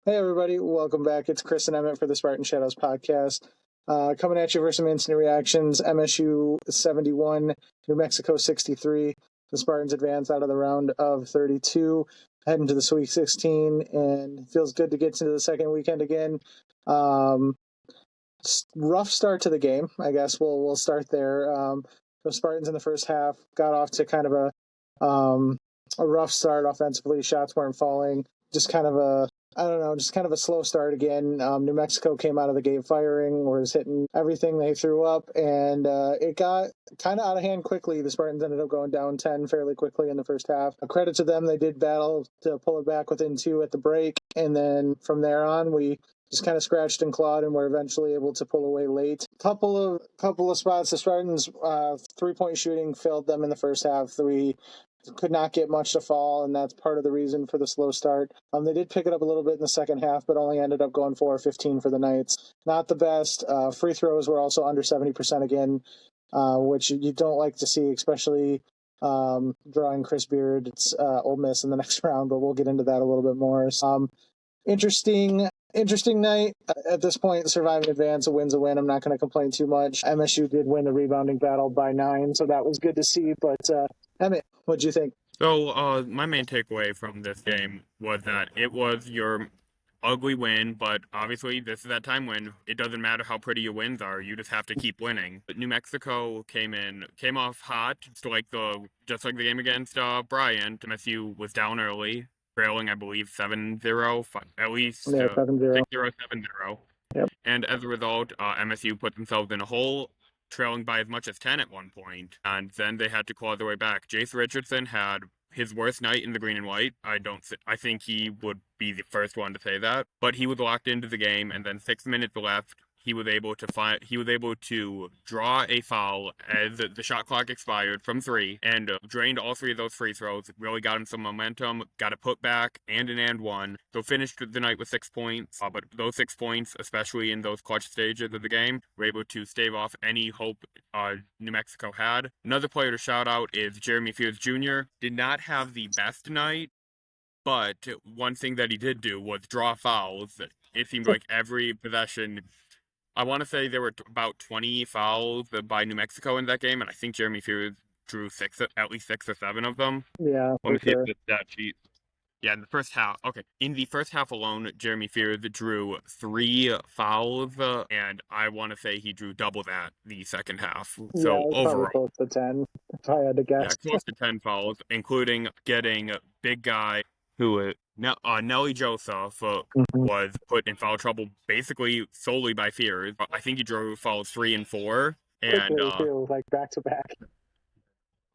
Hey, everybody. Welcome back. It's Chris and Emmett for the Spartan Shadows podcast. Coming at you for some instant reactions. MSU 71, New Mexico 63. The Spartans advance out of the round of 32, heading to the Sweet 16, and it feels good to get into the second weekend again. Rough start to the game, I guess. We'll start there. The Spartans in the first half got off to kind of a rough start offensively. Shots weren't falling. Just kind of a slow start again. New Mexico came out of the gate firing, was hitting everything they threw up, and it got kind of out of hand quickly. The Spartans ended up going down 10 fairly quickly in the first half. A credit to them, they did battle to pull it back within 2 at the break, and then from there on, we just kind of scratched and clawed, and were eventually able to pull away late. Couple of spots, the Spartans' 3-point shooting failed them in the first half. We could not get much to fall, and that's part of the reason for the slow start. They did pick it up a little bit in the second half, but only ended up going 4-15 for the Knights. Not the best. Free throws were also under 70% again, which you don't like to see, especially drawing Chris Beard's Ole Miss in the next round, but we'll get into that a little bit more. Interesting night. At this point, survive and advance, a win's a win. I'm not going to complain too much. MSU did win the rebounding battle by 9, so that was good to see. But Emmett, what'd you think? So, my main takeaway from this game was that it was your ugly win, but obviously this is that time when it doesn't matter how pretty your wins are, you just have to keep winning. But New Mexico came off hot, just like the game against Bryant. MSU was down early, trailing, I believe, 7-0, at least 7-0. 6-0, 7-0. Yep. And as a result, MSU put themselves in a hole, trailing by as much as 10 at one point, and then they had to claw their way back. Jace Richardson had his worst night in the green and white. I think he would be the first one to say that, but he was locked into the game, and then 6 minutes left, he was able to draw a foul as the shot clock expired from 3 and drained all 3 of those free throws. Really got him some momentum, got a putback and an and one. So finished the night with 6 points. But those 6 points, especially in those clutch stages of the game, were able to stave off any hope New Mexico had. Another player to shout out is Jeremy Fears Jr. Did not have the best night, but one thing that he did do was draw fouls. It seemed like every possession, I want to say there were about 20 fouls by New Mexico in that game, and I think Jeremy Fears drew at least 6 or 7 of them. Yeah, Let me see sure. if that sheet. Yeah, in the first half. Okay, in the first half alone, Jeremy Fears drew 3 fouls, and I want to say he drew double that the second half. So overall, close to 10, if I had to guess. Yeah, close to 10 fouls, including getting a big guy who Nelly Joseph was put in foul trouble basically solely by Fears. I think he drew fouls 3 and 4, and too, like back to back.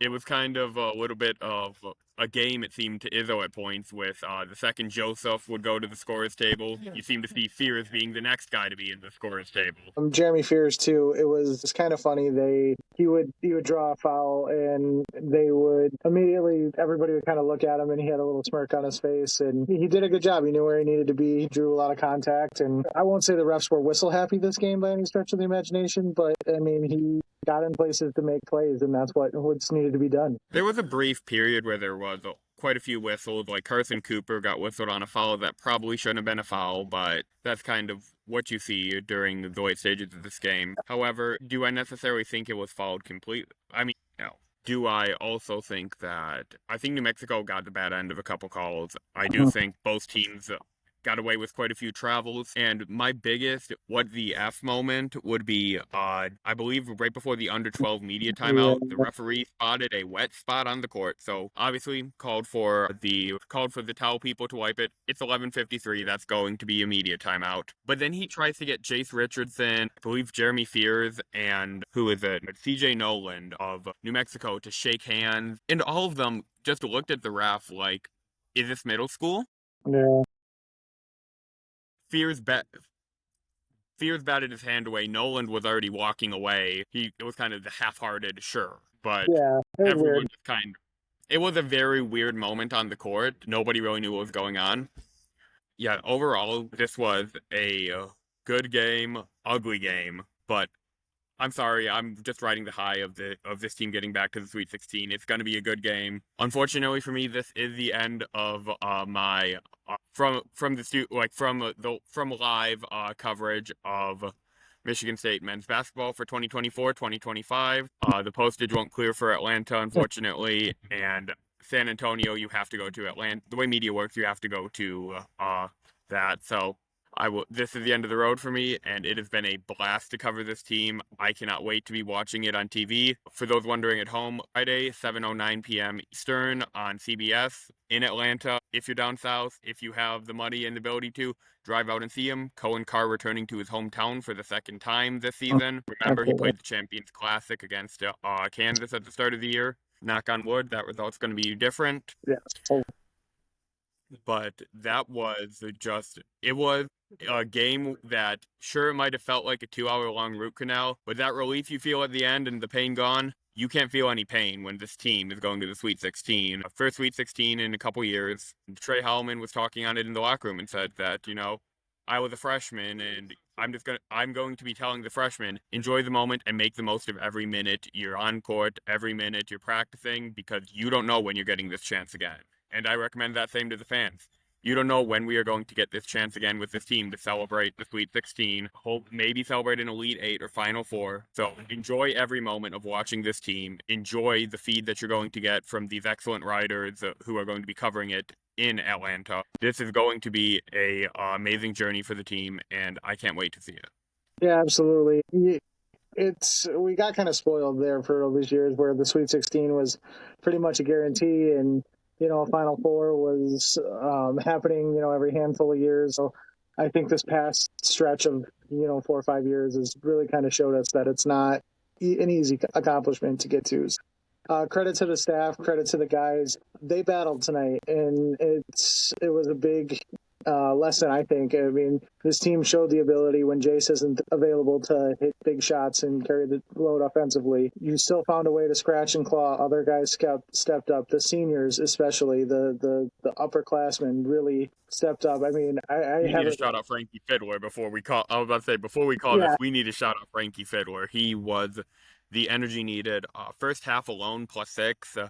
it was kind of a little bit of a game, it seemed, to Izzo at points, with the second Joseph would go to the scorer's table. You seem to see Fears being the next guy to be in the scorer's table. Jeremy Fears too. It was kind of funny. He would draw a foul, and they would immediately, everybody would kind of look at him, and he had a little smirk on his face, and he did a good job. He knew where he needed to be. He drew a lot of contact, and I won't say the refs were whistle happy this game by any stretch of the imagination, but I mean, he got in places to make plays, and that's what's needed to be done. There was a brief period where there was quite a few whistles, like Carson Cooper got whistled on a foul that probably shouldn't have been a foul, but that's kind of what you see during the late stages of this game. However, do I necessarily think it was fouled completely? I mean, no. Do I also think that I think New Mexico got the bad end of a couple calls? I do think both teams got away with quite a few travels, and my biggest what the F moment would be, I believe right before the under 12 media timeout, the referee spotted a wet spot on the court, so obviously called for the towel people to wipe it. It's 11:53, that's going to be a media timeout. But then he tries to get Jace Richardson, I believe Jeremy Fears, and CJ Noland of New Mexico to shake hands, and all of them just looked at the ref like, is this middle school? Yeah. Fears batted his hand away. Noland was already walking away. It was kind of the half-hearted, sure, but yeah, everyone just it was a very weird moment on the court. Nobody really knew what was going on. Yeah, overall, this was a good game, ugly game, but I'm sorry, I'm just riding the high of this team getting back to the Sweet 16. It's going to be a good game. Unfortunately for me, this is the end of my from the from live coverage of Michigan State men's basketball for 2024-2025. The postage won't clear for Atlanta, unfortunately, and San Antonio, you have to go to Atlanta. The way media works, you have to go to that. So this is the end of the road for me, and it has been a blast to cover this team. I cannot wait to be watching it on TV. For those wondering at home, Friday, 7:09 p.m. Eastern on CBS in Atlanta. If you're down south, if you have the money and the ability to, drive out and see him. Cohen Carr returning to his hometown for the second time this season. Remember, he played the Champions Classic against Kansas at the start of the year. Knock on wood, that result's going to be different. Yeah. But it was a game that, sure, it might have felt like a 2-hour-long root canal, but that relief you feel at the end and the pain gone, you can't feel any pain when this team is going to the Sweet 16. First Sweet 16 in a couple years. Trey Hallman was talking on it in the locker room and said that, I was a freshman and I'm going to be telling the freshmen, enjoy the moment and make the most of every minute you're on court, every minute you're practicing, because you don't know when you're getting this chance again. And I recommend that same to the fans. You don't know when we are going to get this chance again with this team to celebrate the Sweet 16, maybe celebrate an Elite 8 or Final 4. So enjoy every moment of watching this team. Enjoy the feed that you're going to get from these excellent writers who are going to be covering it in Atlanta. This is going to be a amazing journey for the team, and I can't wait to see it. Yeah, absolutely. We got kind of spoiled there for all these years where the Sweet 16 was pretty much a guarantee, and Final Four was happening, every handful of years. So I think this past stretch of, 4 or 5 years has really kind of showed us that it's not an easy accomplishment to get to. Credit to the staff, credit to the guys. They battled tonight, and it was a big lesson, I think. I mean, this team showed the ability when Jace isn't available to hit big shots and carry the load offensively. You still found a way to scratch and claw. Other guys stepped up. The seniors, especially the upperclassmen, really stepped up. I mean, we need to shout out Frankie Fiddler before we call. I was about to say, before we call this, we need to shout out Frankie Fiddler. He was the energy needed. First half alone, +6,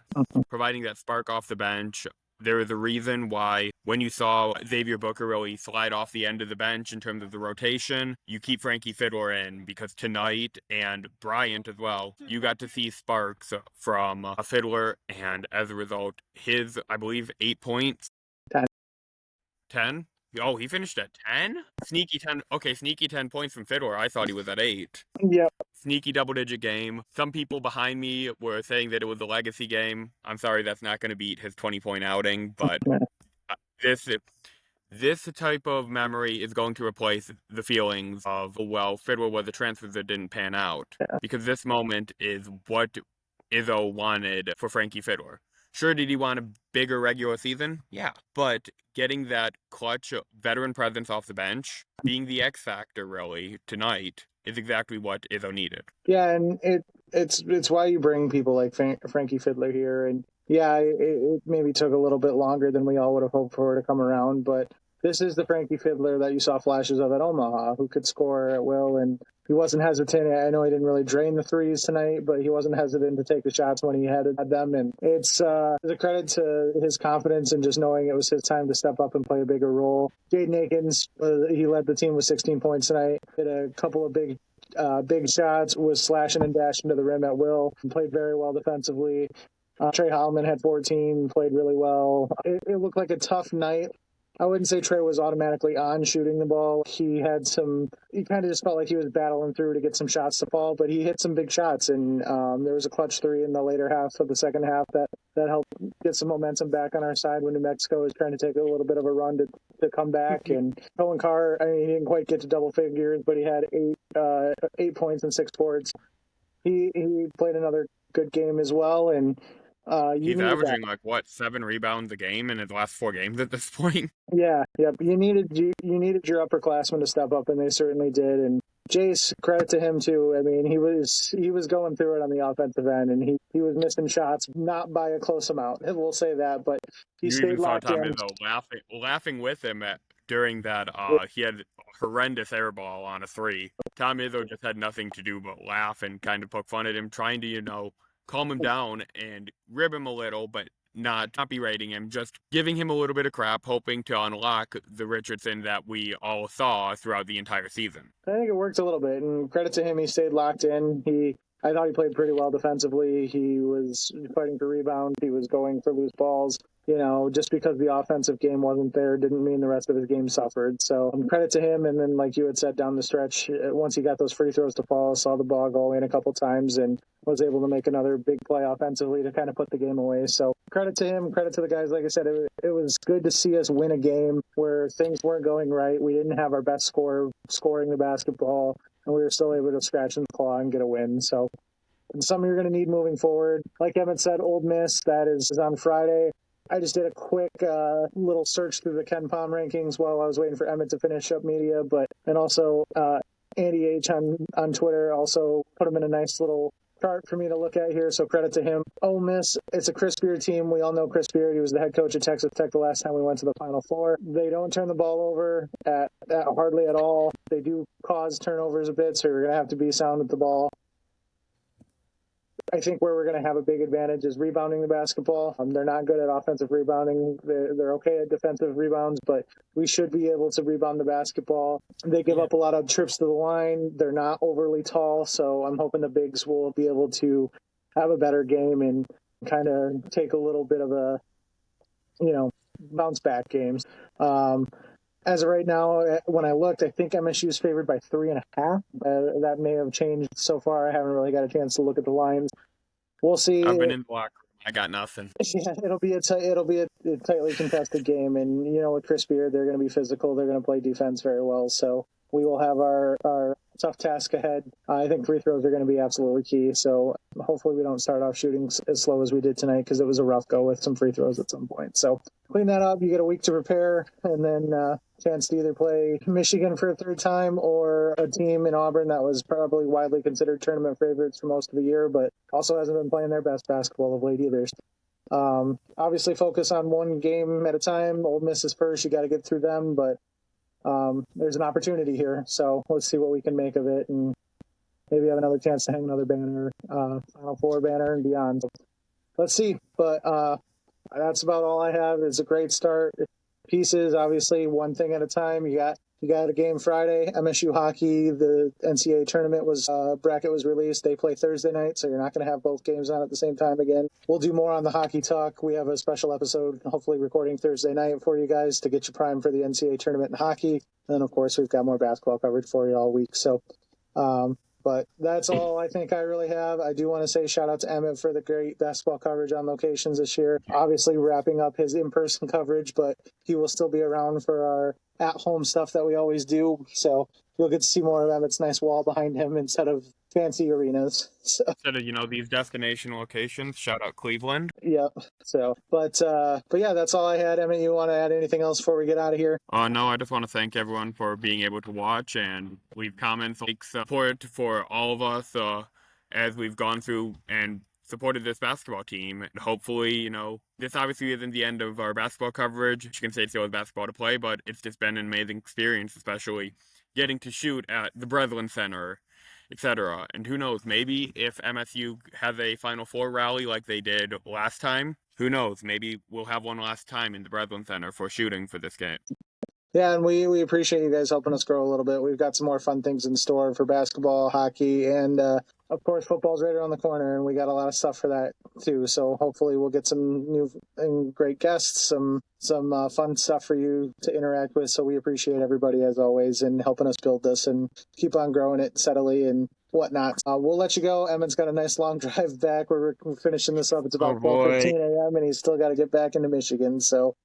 providing that spark off the bench. There is a reason why when you saw Xavier Booker really slide off the end of the bench in terms of the rotation, you keep Frankie Fiddler in, because tonight, and Bryant as well, you got to see sparks from Fiddler, and as a result, his, I believe, 8 points. 10? Oh, he finished at 10? Sneaky 10. Okay, sneaky 10 points from Fiddler. I thought he was at 8. Yeah. Sneaky double-digit game. Some people behind me were saying that it was a legacy game. I'm sorry, that's not going to beat his 20-point outing, but this type of memory is going to replace the feelings of, well, Fiddler was a transfer that didn't pan out. Because this moment is what Izzo wanted for Frankie Fiddler. Sure, did he want a bigger regular season? Yeah. But getting that clutch veteran presence off the bench, being the X factor, really, tonight, is exactly what Izzo needed. Yeah, and it's why you bring people like Frankie Fiddler here. And yeah, it maybe took a little bit longer than we all would have hoped for to come around, but this is the Frankie Fiddler that you saw flashes of at Omaha, who could score at will, and he wasn't hesitant. I know he didn't really drain the threes tonight, but he wasn't hesitant to take the shots when he had them. And it's a credit to his confidence and just knowing it was his time to step up and play a bigger role. Jaden Akins, he led the team with 16 points tonight, hit a couple of big shots, was slashing and dashing to the rim at will, and played very well defensively. Trey Hallman had 14, played really well. It looked like a tough night. I wouldn't say Trey was automatically on shooting the ball. He kind of just felt like he was battling through to get some shots to fall, but he hit some big shots, and there was a clutch 3 in the later half of the second half that helped get some momentum back on our side when New Mexico was trying to take a little bit of a run to come back. And Cohen Carr, I mean, he didn't quite get to double figures, but he had 8 points and 6 boards. He played another good game as well, and he's averaging 7 rebounds a game in his last 4 games at this point. Yeah, yep. You needed your upperclassmen to step up, and they certainly did. And Jace, credit to him too. I mean, he was going through it on the offensive end, and he was missing shots, not by a close amount. We'll say that, but he stayed locked in. Izzo laughing with him during that, he had a horrendous air ball on a 3. Tom Izzo just had nothing to do but laugh and kind of poke fun at him, trying to, calm him down and rib him a little, but not berating him, just giving him a little bit of crap, hoping to unlock the Richardson that we all saw throughout the entire season. I think it worked a little bit, and credit to him, he stayed locked in. I thought he played pretty well defensively. He was fighting for rebounds. He was going for loose balls. Just because the offensive game wasn't there didn't mean the rest of his game suffered. So credit to him. And then, like you had said, down the stretch, once he got those free throws to fall, saw the ball go in a couple times and was able to make another big play offensively to kind of put the game away. So credit to him, credit to the guys. Like I said, it was good to see us win a game where things weren't going right. We didn't have our best scorer scoring the basketball, and we were still able to scratch and claw and get a win. So it's something you're going to need moving forward. Like Emmett said, Ole Miss, that is on Friday. I just did a quick little search through the Ken Palm rankings while I was waiting for Emmett to finish up media, and also Andy H on Twitter also put him in a nice little chart for me to look at here, so credit to him. Ole Miss, it's a Chris Beard team. We all know Chris Beard. He was the head coach at Texas Tech the last time we went to the Final Four. They don't turn the ball over at hardly at all. They do cause turnovers a bit, so you're going to have to be sound with the ball. I think where we're going to have a big advantage is rebounding the basketball. They're not good at offensive rebounding. They're okay at defensive rebounds, but we should be able to rebound the basketball. They give up a lot of trips to the line. They're not overly tall, so I'm hoping the bigs will be able to have a better game and kind of take a little bit of a, bounce back games. As of right now, when I looked, I think MSU is favored by 3.5. That may have changed so far. I haven't really got a chance to look at the lines. We'll see. I've been in the locker room. I got nothing. Yeah, it'll be a tightly contested game, and with Chris Beard, they're going to be physical. They're going to play defense very well. So we will have our tough task ahead. I think free throws are going to be absolutely key. So hopefully we don't start off shooting as slow as we did tonight, because it was a rough go with some free throws at some point. So clean that up. You get a week to prepare, and then chance to either play Michigan for a third time or a team in Auburn that was probably widely considered tournament favorites for most of the year, but also hasn't been playing their best basketball of late either. Obviously focus on one game at a time. Ole Miss is first. You got to get through them, but there's an opportunity here. So let's see what we can make of it, and maybe have another chance to hang another banner, Final Four banner and beyond. So let's see. But that's about all I have. It's a great start. Pieces, obviously, one thing at a time. You got a game Friday. MSU hockey, the NCAA tournament bracket was released. They play Thursday night, so you're not going to have both games on at the same time again. We'll do more on the hockey talk. We have a special episode, hopefully recording Thursday night for you guys to get you primed for the NCAA tournament in hockey. And then, of course, we've got more basketball coverage for you all week. So, but that's all I think I really have. I do want to say shout out to Emmett for the great basketball coverage on locations this year. Obviously wrapping up his in-person coverage, but he will still be around for our at-home stuff that we always do. So you'll get to see more of Emmett's nice wall behind him instead of fancy arenas. So. Instead of, these destination locations, shout out Cleveland. Yep. So, but yeah, that's all I had. Emmett, you want to add anything else before we get out of here? No, I just want to thank everyone for being able to watch and leave comments, like support for all of us as we've gone through and supported this basketball team. And hopefully, this obviously isn't the end of our basketball coverage. Michigan State still has basketball to play, but it's just been an amazing experience, especially getting to shoot at the Breslin Center, etc. And who knows, maybe if MSU has a Final Four rally like they did last time, who knows, maybe we'll have one last time in the Breslin Center for shooting for this game. Yeah, and we appreciate you guys helping us grow a little bit. We've got some more fun things in store for basketball, hockey, and of course football's right around the corner, and we got a lot of stuff for that too. So hopefully we'll get some new and great guests, some fun stuff for you to interact with. So we appreciate everybody as always and helping us build this and keep on growing it steadily and whatnot. We'll let you go. Emmett's got a nice long drive back. We're finishing this up. It's about 12:15 a.m. and he's still got to get back into Michigan. So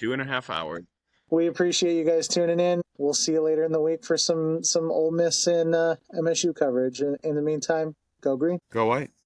2.5 hours. We appreciate you guys tuning in. We'll see you later in the week for some Ole Miss and MSU coverage. In the meantime, go green. Go white.